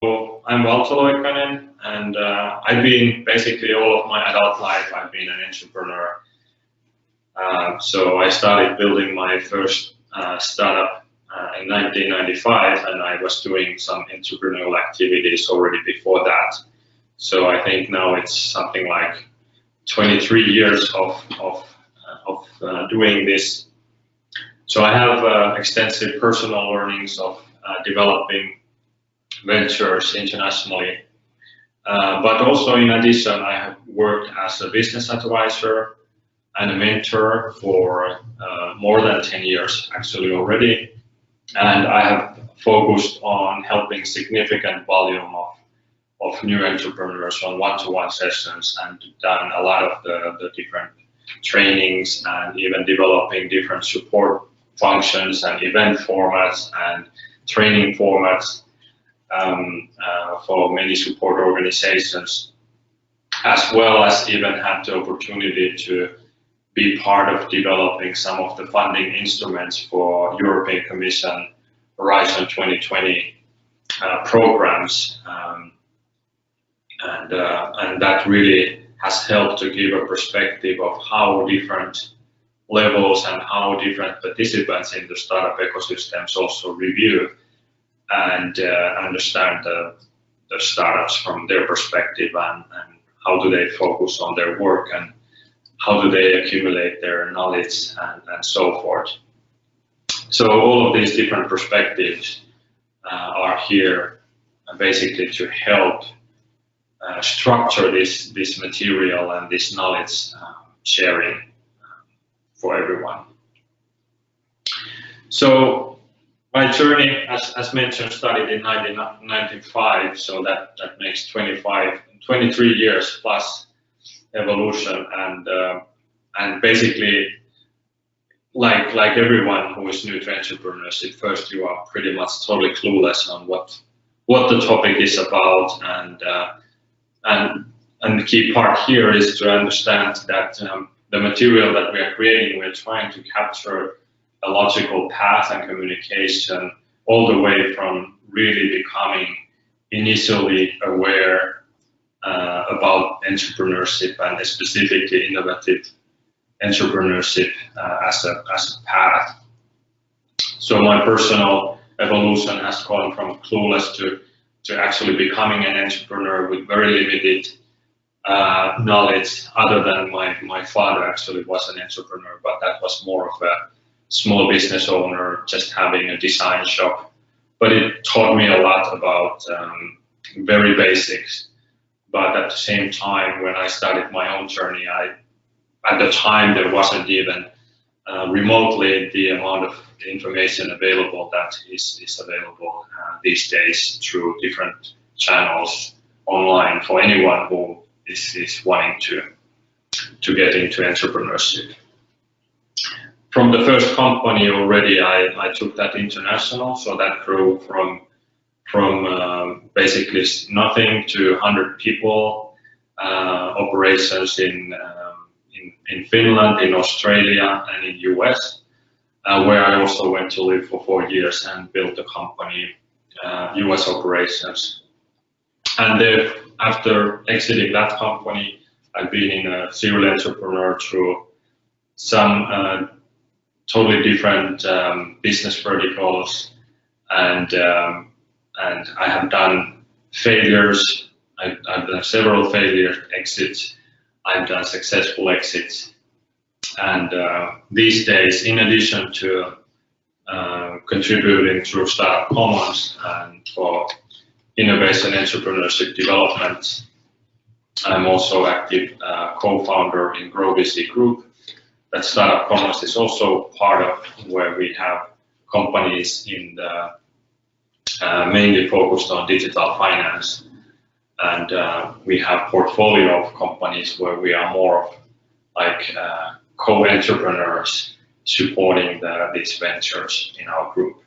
So I'm Valto Loikkanen, and I've been basically all of my adult life, I've been an entrepreneur. So I started building my first startup in 1995, and I was doing some entrepreneurial activities already before that. So I think now it's something like 23 years of doing this. So I have extensive personal learnings of developing ventures internationally. But also in addition, I have worked as a business advisor and a mentor for more than 10 years actually already. And I have focused on helping significant volume of new entrepreneurs on one-to-one sessions and done a lot of the different trainings and even developing different support functions and event formats and training formats for many support organizations, as well as even had the opportunity to be part of developing some of the funding instruments for European Commission Horizon 2020 programs, and that really has helped to give a perspective of how different levels and how different participants in the startup ecosystems also review and understand the startups from their perspective, and how do they focus on their work and how do they accumulate their knowledge and so forth. So all of these different perspectives are here basically to help structure this material and this knowledge sharing for everyone. So my journey, as mentioned, started in 1995, so that makes 23 years plus evolution, and basically, like everyone who is new to entrepreneurship, first you are pretty much totally clueless on what the topic is about, and the key part here is to understand that the material that we are creating, we're trying to capture a logical path and communication all the way from really becoming initially aware about entrepreneurship and specifically innovative entrepreneurship as a path. So my personal evolution has gone from clueless to actually becoming an entrepreneur with very limited knowledge, other than my father actually was an entrepreneur, but that was more of a small business owner just having a design shop. But it taught me a lot about very basics. But at the same time, when I started my own journey, at the time there wasn't even remotely the amount of information available that is available these days through different channels online for anyone who is wanting to get into entrepreneurship. From the first company already, I took that international, so that grew from basically nothing to 100 people, operations in Finland, in Australia, and in US, where I also went to live for 4 years and built a company, US operations. And then after exiting that company, I've been in a serial entrepreneur through some totally different business verticals, and I have done failures. I've done several failure exits. I've done successful exits, and these days, in addition to contributing through Startup Commons and for innovation entrepreneurship development, I'm also active co-founder in growthacademy group. That Startup Commons is also part of, where we have companies in the mainly focused on digital finance, and we have portfolio of companies where we are more of like co-entrepreneurs supporting these ventures in our group.